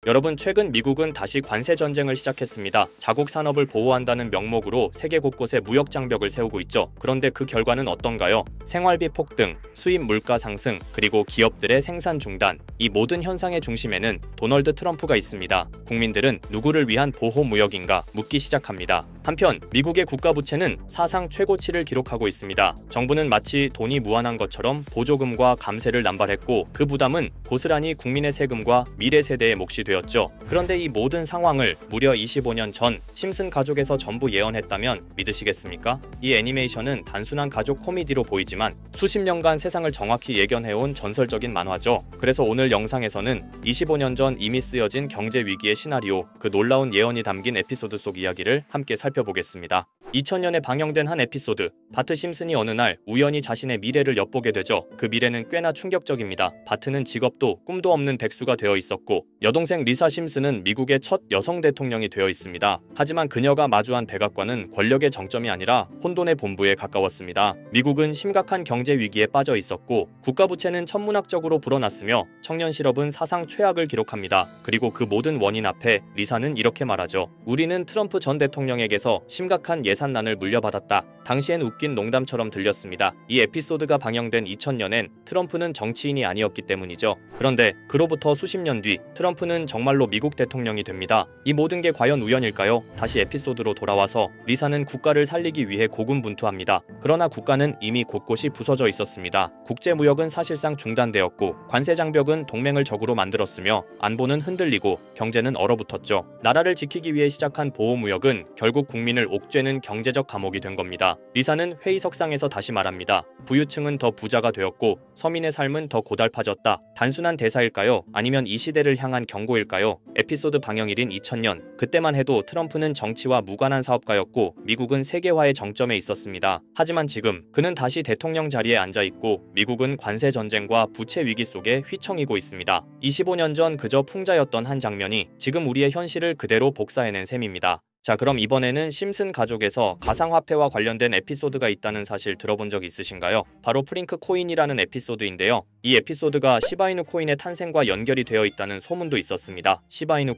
여러분, 최근 미국은 다시 관세 전쟁을 시작했습니다. 자국 산업을 보호한다는 명목으로 세계 곳곳에 무역 장벽을 세우고 있죠. 그런데 그 결과는 어떤가요? 생활비 폭등, 수입 물가 상승, 그리고 기업들의 생산 중단. 이 모든 현상의 중심에는 도널드 트럼프가 있습니다. 국민들은 누구를 위한 보호 무역인가 묻기 시작합니다. 한편 미국의 국가 부채는 사상 최고치를 기록하고 있습니다. 정부는 마치 돈이 무한한 것처럼 보조금과 감세를 남발했고 그 부담은 고스란히 국민의 세금과 미래 세대의 몫이 되었죠. 그런데 이 모든 상황을 무려 25년 전 심슨 가족에서 전부 예언했다면 믿으시겠습니까? 이 애니메이션은 단순한 가족 코미디로 보이지만 수십 년간 세상을 정확히 예견해온 전설적인 만화죠. 그래서 오늘 영상에서는 25년 전 이미 쓰여진 경제 위기의 시나리오, 그 놀라운 예언이 담긴 에피소드 속 이야기를 함께 살펴보겠습니다. 2000년에 방영된 한 에피소드, 바트 심슨이 어느 날 우연히 자신의 미래를 엿보게 되죠. 그 미래는 꽤나 충격적입니다. 바트는 직업도 꿈도 없는 백수가 되어 있었고 여동생 리사 심슨은 미국의 첫 여성 대통령이 되어 있습니다. 하지만 그녀가 마주한 백악관은 권력의 정점이 아니라 혼돈의 본부에 가까웠습니다. 미국은 심각한 경제 위기에 빠져 있었고 국가 부채는 천문학적으로 불어났으며 청년 실업은 사상 최악을 기록합니다. 그리고 그 모든 원인 앞에 리사는 이렇게 말하죠. 우리는 트럼프 전 대통령에게서 심각한 예산난을 물려받았다. 당시엔 웃긴 농담처럼 들렸습니다. 이 에피소드가 방영된 2000년엔 트럼프는 정치인이 아니었기 때문이죠. 그런데 그로부터 수십 년 뒤 트럼프는 정말로 미국 대통령이 됩니다. 이 모든 게 과연 우연일까요? 다시 에피소드로 돌아와서 리사는 국가를 살리기 위해 고군분투합니다. 그러나 국가는 이미 곳곳이 부서져 있었습니다. 국제무역은 사실상 중단되었고 관세 장벽은 동맹을 적으로 만들었으며 안보는 흔들리고 경제는 얼어붙었죠. 나라를 지키기 위해 시작한 보호무역은 결국 국민을 옥죄는 경제적 감옥이 된 겁니다. 리사는 회의석상에서 다시 말합니다. 부유층은 더 부자가 되었고 서민의 삶은 더 고달파졌다. 단순한 대사일까요? 아니면 이 시대를 향한 경고일까요? 에피소드 방영일인 2000년, 그때만 해도 트럼프는 정치와 무관한 사업가였고 미국은 세계화의 정점에 있었습니다. 하지만 지금 그는 다시 대통령 자리에 앉아있고 미국은 관세 전쟁과 부채 위기 속에 휘청이고 있습니다. 25년 전 그저 풍자였던 한 장면이 지금 우리의 현실을 그대로 복사해낸 셈입니다. 자, 그럼 이번에는 심슨 가족에서 가상화폐와 관련된 에피소드가 있다는 사실 들어본 적 있으신가요? 바로 프링크 코인이라는 에피소드인데요. 이 에피소드가 시바이누 코인의 탄생과 연결이 되어 있다는 소문도 있었습니다. 시바이누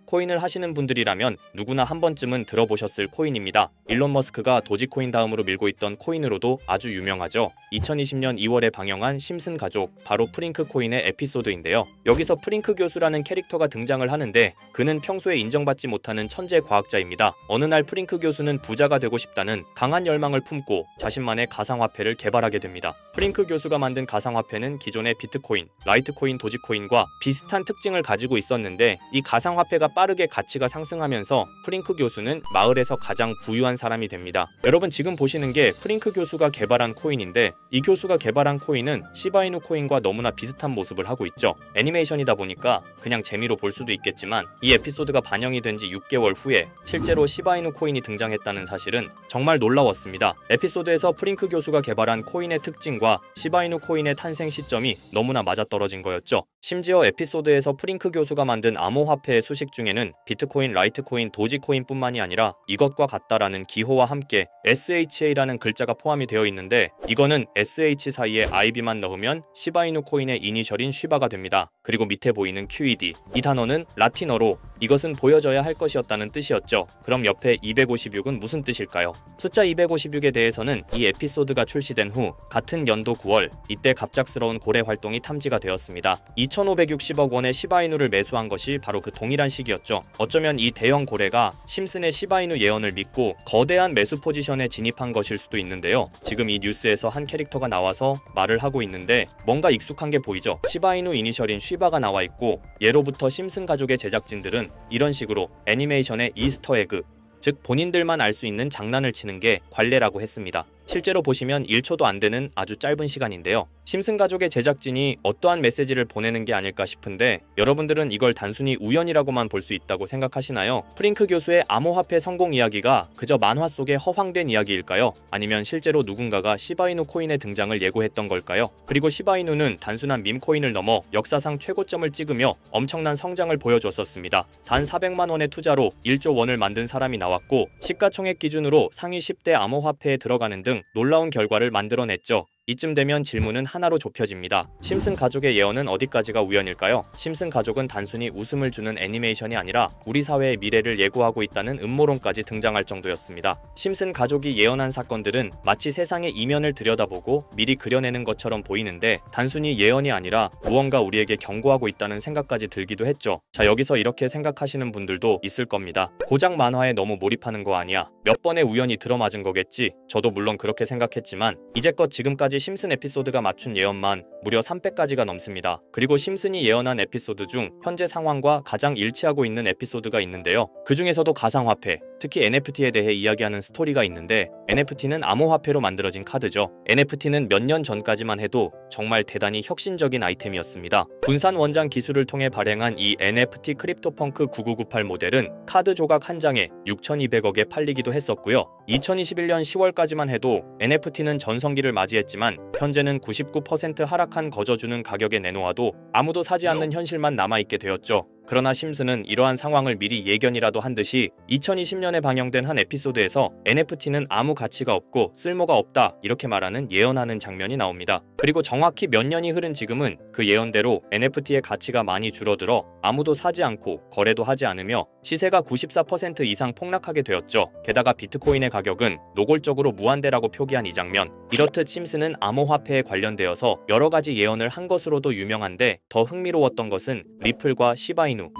코인을 하시는 분들이라면 누구나 한 번쯤은 들어보셨을 코인입니다. 일론 머스크가 도지코인 다음으로 밀고 있던 코인으로도 아주 유명하죠. 2020년 2월에 방영한 심슨 가족, 바로 프링크 코인의 에피소드인데요. 여기서 프링크 교수라는 캐릭터가 등장을 하는데 그는 평소에 인정받지 못하는 천재 과학자입니다. 어느 날 프링크 교수는 부자가 되고 싶다는 강한 열망을 품고 자신만의 가상화폐를 개발하게 됩니다. 프링크 교수가 만든 가상화폐는 기존의 비트코인, 라이트코인, 도지코인과 비슷한 특징을 가지고 있었는데 이 가상화폐가 빠르게 가치가 상승하면서 프링크 교수는 마을에서 가장 부유한 사람이 됩니다. 여러분, 지금 보시는 게 프링크 교수가 개발한 코인인데 이 교수가 개발한 코인은 시바이누 코인과 너무나 비슷한 모습을 하고 있죠. 애니메이션이다 보니까 그냥 재미로 볼 수도 있겠지만 이 에피소드가 반영이 된 지 6개월 후에 실제로 시바이누 코인이 등장했다는 사실은 정말 놀라웠습니다. 에피소드에서 프링크 교수가 개발한 코인의 특징과 시바이누 코인의 탄생 시점이 너무나 맞아떨어진 거였죠. 심지어 에피소드에서 프링크 교수가 만든 암호화폐의 수식 중에는 비트코인, 라이트코인, 도지코인뿐만이 아니라 이것과 같다라는 기호와 함께 SHA라는 글자가 포함이 되어 있는데 이거는 SH 사이에 IB만 넣으면 시바이누 코인의 이니셜인 쉬바가 됩니다. 그리고 밑에 보이는 QED, 이 단어는 라틴어로 이것은 보여져야 할 것이었다는 뜻이었죠. 그럼 옆에 256은 무슨 뜻일까요? 숫자 256에 대해서는 이 에피소드가 출시된 후 같은 연도 9월, 이때 갑작스러운 고래 활동이 탐지가 되었습니다. 2560억 원의 시바이누를 매수한 것이 바로 그 동일한 시기였죠. 어쩌면 이 대형 고래가 심슨의 시바이누 예언을 믿고 거대한 매수 포지션에 진입한 것일 수도 있는데요. 지금 이 뉴스에서 한 캐릭터가 나와서 말을 하고 있는데 뭔가 익숙한 게 보이죠. 시바이누 이니셜인 쉬바가 나와 있고 예로부터 심슨 가족의 제작진들은 이런 식으로 애니메이션의 이스터에그, 즉 본인들만 알 수 있는 장난을 치는 게 관례라고 했습니다. 실제로 보시면 1초도 안 되는 아주 짧은 시간인데요. 심슨 가족의 제작진이 어떠한 메시지를 보내는 게 아닐까 싶은데 여러분들은 이걸 단순히 우연이라고만 볼 수 있다고 생각하시나요? 프링크 교수의 암호화폐 성공 이야기가 그저 만화 속의 허황된 이야기일까요? 아니면 실제로 누군가가 시바이누 코인의 등장을 예고했던 걸까요? 그리고 시바이누는 단순한 밈코인을 넘어 역사상 최고점을 찍으며 엄청난 성장을 보여줬었습니다. 단 400만 원의 투자로 1조 원을 만든 사람이 나왔고 시가총액 기준으로 상위 10대 암호화폐에 들어가는 등 놀라운 결과를 만들어냈죠. 이쯤 되면 질문은 하나로 좁혀집니다. 심슨 가족의 예언은 어디까지가 우연일까요? 심슨 가족은 단순히 웃음을 주는 애니메이션이 아니라 우리 사회의 미래를 예고하고 있다는 음모론까지 등장할 정도였습니다. 심슨 가족이 예언한 사건들은 마치 세상의 이면을 들여다보고 미리 그려내는 것처럼 보이는데 단순히 예언이 아니라 무언가 우리에게 경고하고 있다는 생각까지 들기도 했죠. 자, 여기서 이렇게 생각하시는 분들도 있을 겁니다. 고작 만화에 너무 몰입하는 거 아니야? 몇 번의 우연이 들어맞은 거겠지? 저도 물론 그렇게 생각했지만 이제껏 지금까지 심슨 에피소드가 맞춘 예언만 무려 300가지가 넘습니다. 그리고 심슨이 예언한 에피소드 중 현재 상황과 가장 일치하고 있는 에피소드가 있는데요. 그 중에서도 가상화폐, 특히 NFT에 대해 이야기하는 스토리가 있는데 NFT는 암호화폐로 만들어진 카드죠. NFT는 몇 년 전까지만 해도 정말 대단히 혁신적인 아이템이었습니다. 분산 원장 기술을 통해 발행한 이 NFT 크립토펑크 9998 모델은 카드 조각 한 장에 6,200억에 팔리기도 했었고요. 2021년 10월까지만 해도 NFT는 전성기를 맞이했지만 현재는 99% 하락한 거저주는 가격에 내놓아도 아무도 사지 않는 현실만 남아있게 되었죠. 그러나 심슨은 이러한 상황을 미리 예견이라도 한 듯이 2020년에 방영된 한 에피소드에서 NFT는 아무 가치가 없고 쓸모가 없다 이렇게 말하는 예언하는 장면이 나옵니다. 그리고 정확히 몇 년이 흐른 지금은 그 예언대로 NFT의 가치가 많이 줄어들어 아무도 사지 않고 거래도 하지 않으며 시세가 94% 이상 폭락하게 되었죠. 게다가 비트코인의 가격은 노골적으로 무한대라고 표기한 이 장면, 이렇듯 심슨은 암호화폐에 관련되어서 여러 가지 예언을 한 것으로도 유명한데 더 흥미로웠던 것은 리플과 시바이누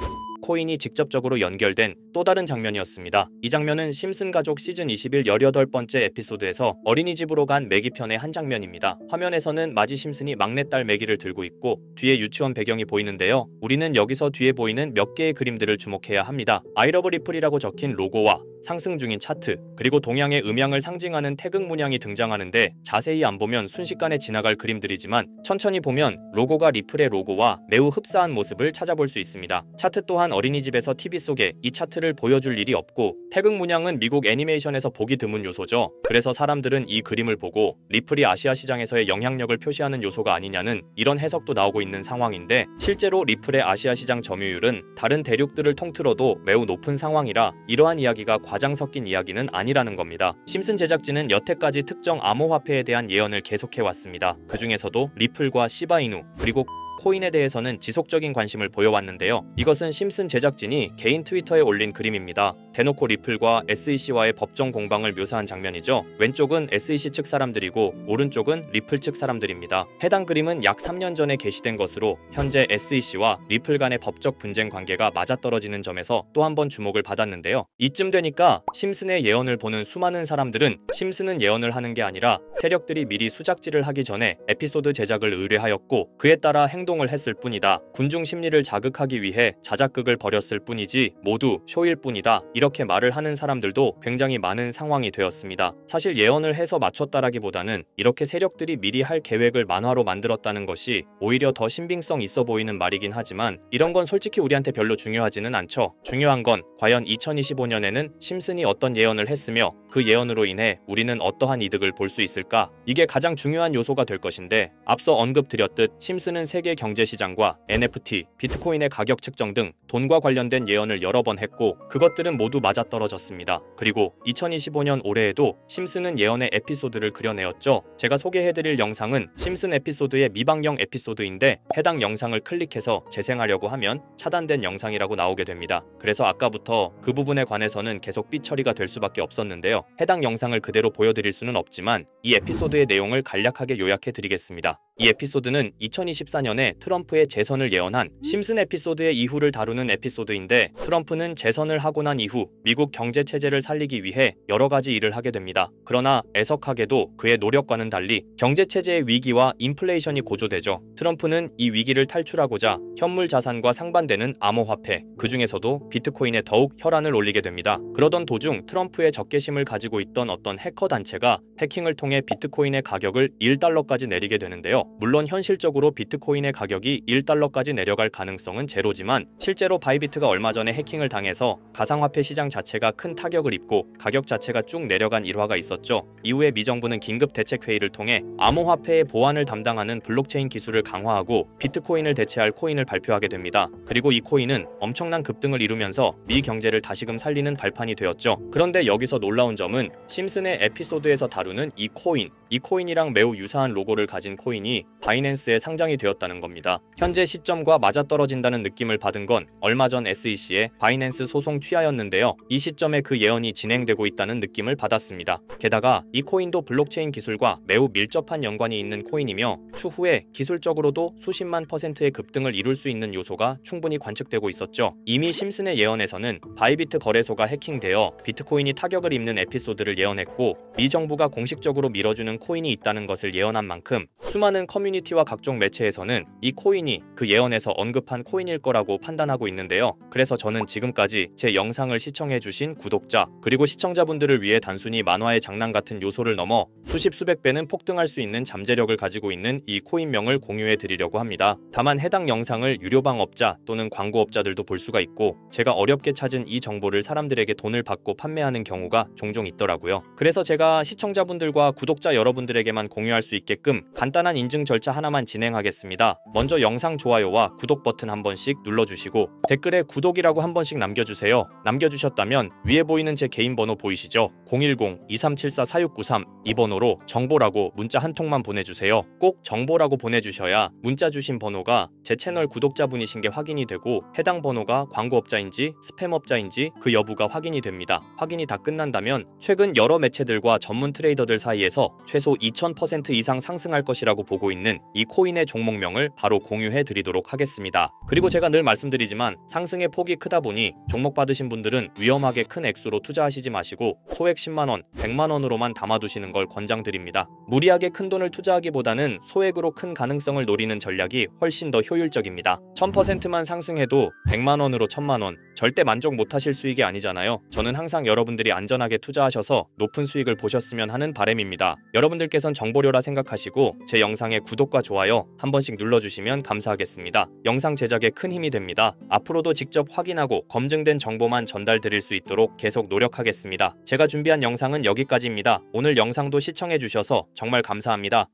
코인이 직접적으로 연결된 또 다른 장면이었습니다. 이 장면은 심슨 가족 시즌 21 18번째 에피소드에서 어린이집으로 간 매기 편의 한 장면입니다. 화면에서는 마지 심슨이 막내딸 매기를 들고 있고 뒤에 유치원 배경이 보이는데요. 우리는 여기서 뒤에 보이는 몇 개의 그림들을 주목해야 합니다. I love 리플이라고 적힌 로고와 상승 중인 차트, 그리고 동양의 음양을 상징하는 태극 문양이 등장하는데 자세히 안 보면 순식간에 지나갈 그림들이지만 천천히 보면 로고가 리플의 로고와 매우 흡사한 모습을 찾아볼 수 있습니다. 차트 또한 어린이집에서 TV 속에 이 차트를 보여줄 일이 없고 태극 문양은 미국 애니메이션에서 보기 드문 요소죠. 그래서 사람들은 이 그림을 보고 리플이 아시아 시장에서의 영향력을 표시하는 요소가 아니냐는 이런 해석도 나오고 있는 상황인데 실제로 리플의 아시아 시장 점유율은 다른 대륙들을 통틀어도 매우 높은 상황이라 이러한 이야기가 과장 섞인 이야기는 아니라는 겁니다. 심슨 제작진은 여태까지 특정 암호화폐에 대한 예언을 계속해왔습니다. 그 중에서도 리플과 시바이누 그리고 코인에 대해서는 지속적인 관심을 보여왔는데요. 이것은 심슨 제작진이 개인 트위터에 올린 그림입니다. 대놓고 리플과 SEC와의 법정 공방을 묘사한 장면이죠. 왼쪽은 SEC 측 사람들이고 오른쪽은 리플 측 사람들입니다. 해당 그림은 약 3년 전에 게시된 것으로 현재 SEC와 리플 간의 법적 분쟁 관계가 맞아떨어지는 점에서 또 한 번 주목을 받았는데요. 이쯤 되니까 심슨의 예언을 보는 수많은 사람들은 심슨은 예언을 하는 게 아니라 세력들이 미리 수작질을 하기 전에 에피소드 제작을 의뢰하였고 그에 따라 행동을 했을 뿐이다. 군중 심리를 자극하기 위해 자작극을 벌였을 뿐이지 모두 쇼일 뿐이다. 이렇게 말을 하는 사람들도 굉장히 많은 상황이 되었습니다. 사실 예언을 해서 맞췄다라기보다는 이렇게 세력들이 미리 할 계획을 만화로 만들었다는 것이 오히려 더 신빙성 있어 보이는 말이긴 하지만 이런 건 솔직히 우리한테 별로 중요하지는 않죠. 중요한 건 과연 2025년에는 심슨이 어떤 예언을 했으며 그 예언으로 인해 우리는 어떠한 이득을 볼 수 있을까? 이게 가장 중요한 요소가 될 것인데 앞서 언급드렸듯 심슨은 세계 경제시장과 NFT, 비트코인의 가격 측정 등 돈과 관련된 예언을 여러 번 했고 그것들은 모두 맞아떨어졌습니다. 그리고 2025년 올해에도 심슨은 예언의 에피소드를 그려내었죠. 제가 소개해드릴 영상은 심슨 에피소드의 미방영 에피소드인데 해당 영상을 클릭해서 재생하려고 하면 차단된 영상이라고 나오게 됩니다. 그래서 아까부터 그 부분에 관해서는 계속 삐처리가 될 수밖에 없었는데요. 해당 영상을 그대로 보여드릴 수는 없지만 이 에피소드의 내용을 간략하게 요약해드리겠습니다. 이 에피소드는 2024년에 트럼프의 재선을 예언한 심슨 에피소드의 이후를 다루는 에피소드인데 트럼프는 재선을 하고 난 이후 미국 경제 체제를 살리기 위해 여러 가지 일을 하게 됩니다. 그러나 애석하게도 그의 노력과는 달리 경제 체제의 위기와 인플레이션이 고조되죠. 트럼프는 이 위기를 탈출하고자 현물 자산과 상반되는 암호화폐, 그 중에서도 비트코인에 더욱 혈안을 올리게 됩니다. 그러던 도중 트럼프의 적개심을 가지고 있던 어떤 해커 단체가 해킹을 통해 비트코인의 가격을 1달러까지 내리게 되는데요. 물론 현실적으로 비트코인의 가격이 1달러까지 내려갈 가능성은 제로지만 실제로 바이비트가 얼마 전에 해킹을 당해서 가상화폐 시장 자체가 큰 타격을 입고 가격 자체가 쭉 내려간 일화가 있었죠. 이후에 미정부는 긴급 대책회의를 통해 암호화폐의 보안을 담당하는 블록체인 기술을 강화하고 비트코인을 대체할 코인을 발표하게 됩니다. 그리고 이 코인은 엄청난 급등을 이루면서 미 경제를 다시금 살리는 발판이 되었죠. 그런데 여기서 놀라운 점은 심슨의 에피소드에서 다루는 이 코인, 이 코인이랑 매우 유사한 로고를 가진 코인이 바이낸스에 상장이 되었다는 겁니다. 현재 시점과 맞아떨어진다는 느낌을 받은 건 얼마 전 SEC의 바이낸스 소송 취하였는데요. 이 시점에 그 예언이 진행되고 있다는 느낌을 받았습니다. 게다가 이 코인도 블록체인 기술과 매우 밀접한 연관이 있는 코인이며 추후에 기술적으로도 수십만 %의 급등을 이룰 수 있는 요소가 충분히 관측되고 있었죠. 이미 심슨의 예언에서는 바이비트 거래소가 해킹되어 비트코인이 타격을 입는 에피소드를 예언했고 미 정부가 공식적으로 밀어주는 코인이 있다는 것을 예언한 만큼 수많은 커뮤니티와 각종 매체에서는 이 코인이 그 예언에서 언급한 코인일 거라고 판단하고 있는데요. 그래서 저는 지금까지 제 영상을 시청해주신 구독자 그리고 시청자분들을 위해 단순히 만화의 장난 같은 요소를 넘어 수십 수백 배는 폭등할 수 있는 잠재력을 가지고 있는 이 코인명을 공유해 드리려고 합니다. 다만 해당 영상을 유료방업자 또는 광고업자들도 볼 수가 있고 제가 어렵게 찾은 이 정보를 사람들에게 돈을 받고 판매하는 경우가 종종 있더라고요. 그래서 제가 시청자분들과 구독자 여러분들에게만 공유할 수 있게끔 간단한 인증 절차 하나만 진행하겠습니다. 먼저 영상 좋아요와 구독 버튼 한 번씩 눌러주시고 댓글에 구독이라고 한 번씩 남겨주세요. 남겨주셨다면 위에 보이는 제 개인 번호 보이시죠? 010-2374-4693 이 번호로 정보라고 문자 한 통만 보내주세요. 꼭 정보라고 보내주셔야 문자 주신 번호가 제 채널 구독자분이신 게 확인이 되고 해당 번호가 광고업자인지 스팸업자인지 그 여부가 확인이 됩니다. 확인이 다 끝난다면 최근 여러 매체들과 전문 트레이더들 사이에서 최소 2000% 이상 상승할 것이라고 보고 있는 이 코인의 종목명을 바로 공유해 드리도록 하겠습니다. 그리고 제가 늘 말씀드리지만 상승의 폭이 크다 보니 종목 받으신 분들은 위험하게 큰 액수로 투자하시지 마시고 소액 10만원, 100만원으로만 담아두시는 걸 권장드립니다. 무리하게 큰 돈을 투자하기보다는 소액으로 큰 가능성을 노리는 전략이 훨씬 더 효율적입니다. 1000%만 상승해도 100만원으로 1000만원 절대 만족 못하실 수익이 아니잖아요. 저는 항상 여러분들이 안전하게 투자하셔서 높은 수익을 보셨으면 하는 바람입니다. 여러분들께선 정보료라 생각하시고 제 영상에 구독과 좋아요 한 번씩 눌러주시면 감사하겠습니다. 영상 제작에 큰 힘이 됩니다. 앞으로도 직접 확인하고 검증된 정보만 전달드릴 수 있도록 계속 노력하겠습니다. 제가 준비한 영상은 여기까지입니다. 오늘 영상도 시청해주셔서 정말 감사합니다.